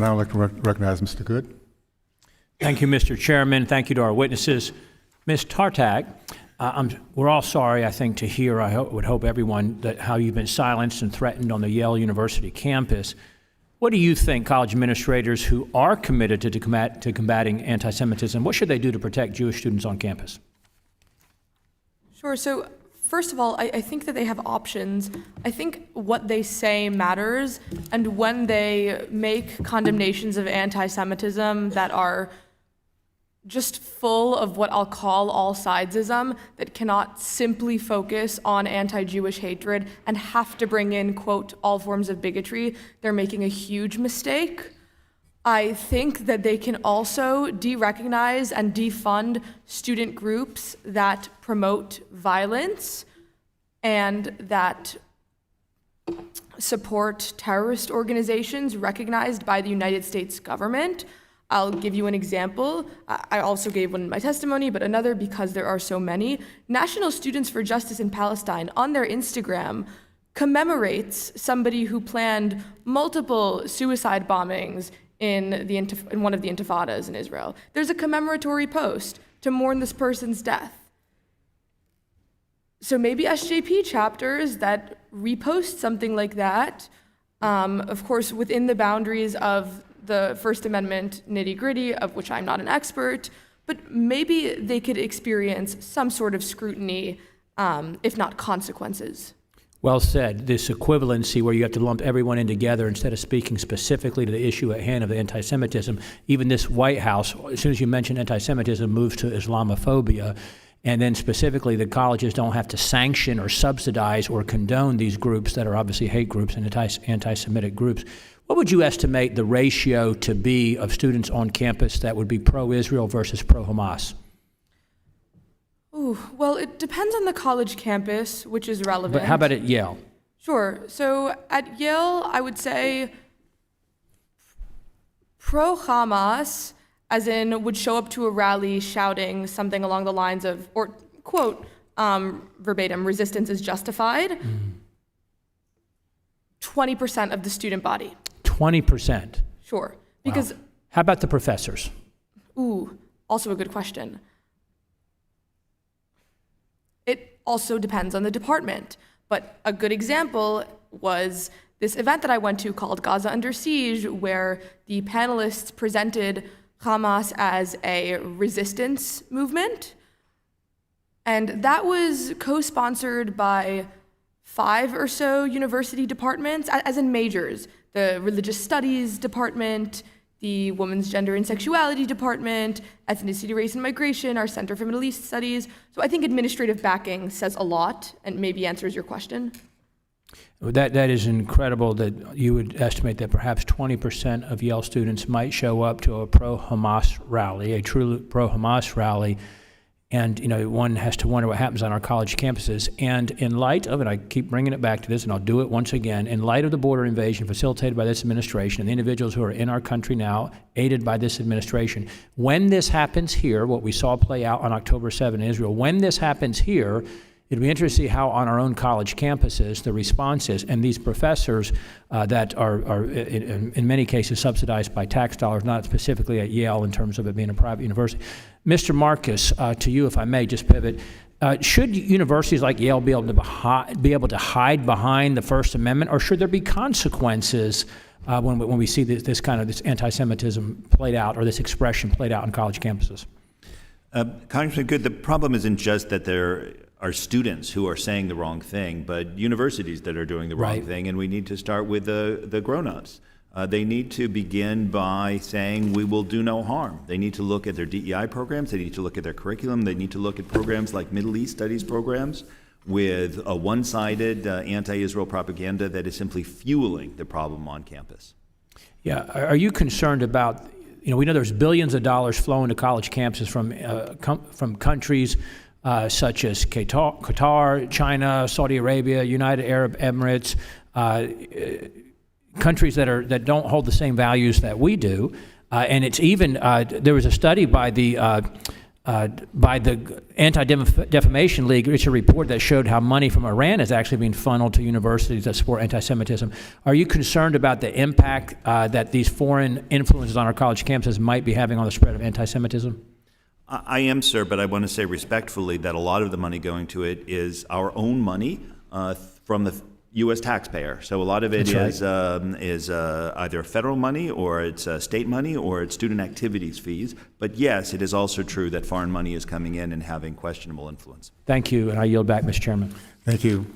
And I would like to recognize Mr. Good. Thank you, Mr. Chairman. Thank you to our witnesses. Ms. Tartak, we're all sorry, I think, to hear, would hope everyone, that how you've been silenced and threatened on the Yale University campus. What do you think college administrators who are committed to combating anti-Semitism, what should they do to protect Jewish students on campus? Sure. So first of all, I think that they have options. I think what they say matters, and when they make condemnations of anti-Semitism that are just full of what I'll call all-sidesism, that cannot simply focus on anti-Jewish hatred and have to bring in, quote, all forms of bigotry, they're making a huge mistake. I think that they can also de-recognize and defund student groups that promote violence and that support terrorist organizations recognized by the United States government. I'll give you an example. I also gave one in my testimony, but another because there are so many. National Students for Justice in Palestine on their Instagram commemorates somebody who planned multiple suicide bombings in one of the intifadas in Israel. There's a commemoratory post to mourn this person's death. So maybe SJP chapters that repost something like that, of course, within the boundaries of the First Amendment nitty-gritty, of which I'm not an expert, but maybe they could experience some sort of scrutiny, if not consequences. Well said. This equivalency where you have to lump everyone in together instead of speaking specifically to the issue at hand of anti-Semitism. Even this White House, as soon as you mention anti-Semitism, moves to Islamophobia. And then specifically, the colleges don't have to sanction or subsidize or condone these groups that are obviously hate groups and anti-Semitic groups. What would you estimate the ratio to be of students on campus that would be pro-Israel versus pro-Hamas? Ooh, well, it depends on the college campus, which is relevant. But how about at Yale? Sure. So at Yale, I would say pro-Hamas, as in would show up to a rally shouting something along the lines of, or quote, verbatim, resistance is justified. 20% of the student body. 20%? Sure. Because. Wow. How about the professors? Ooh, also a good question. It also depends on the department. But a good example was this event that I went to called Gaza Under Siege, where the panelists presented Hamas as a resistance movement. And that was co-sponsored by 5 or so university departments, as in majors: the Religious Studies Department, the Women's Gender and Sexuality Department, Ethnicity, Race, and Migration, our Center for Middle East Studies. So I think administrative backing says a lot and maybe answers your question. That is incredible that you would estimate that perhaps 20% of Yale students might show up to a pro-Hamas rally, a true pro-Hamas rally. And, you know, one has to wonder what happens on our college campuses. And in light of it, I keep bringing it back to this, and I'll do it once again, in light of the border invasion facilitated by this administration and the individuals who are in our country now, aided by this administration, when this happens here, what we saw play out on October 7 in Israel, when this happens here, it'd be interesting to see how on our own college campuses the response is. And these professors that are in many cases subsidized by tax dollars, not specifically at Yale in terms of it being a private university. Mr. Marcus, to you, if I may just pivot, should universities like Yale be able to hide behind the First Amendment, or should there be consequences when we see this kind of this anti-Semitism played out, or this expression played out on college campuses? Congressman Good, the problem isn't just that there are students who are saying the wrong thing, but universities that are doing the wrong thing, and we need to start with the grown-ups. They need to begin by saying we will do no harm. They need to look at their DEI programs. They need to look at their curriculum. They need to look at programs like Middle East Studies programs with a one-sided anti-Israel propaganda that is simply fueling the problem on campus. Yeah, are you concerned about, you know, we know there's billions of dollars flowing to college campuses from countries such as Qatar, China, Saudi Arabia, United Arab Emirates, countries that don't hold the same values that we do, and it's even there was a study by the by the Anti-Defamation League, it's a report that showed how money from Iran is actually being funneled to universities that support anti-Semitism. Are you concerned about the impact that these foreign influences on our college campuses might be having on the spread of anti-Semitism? I am, sir, but I want to say respectfully that a lot of the money going to it is our own money from the U.S. taxpayer. So a lot of it is either federal money, or it's state money, or it's student activities fees. But yes, it is also true that foreign money is coming in and having questionable influence. Thank you, and I yield back, Mr. Chairman. Thank you.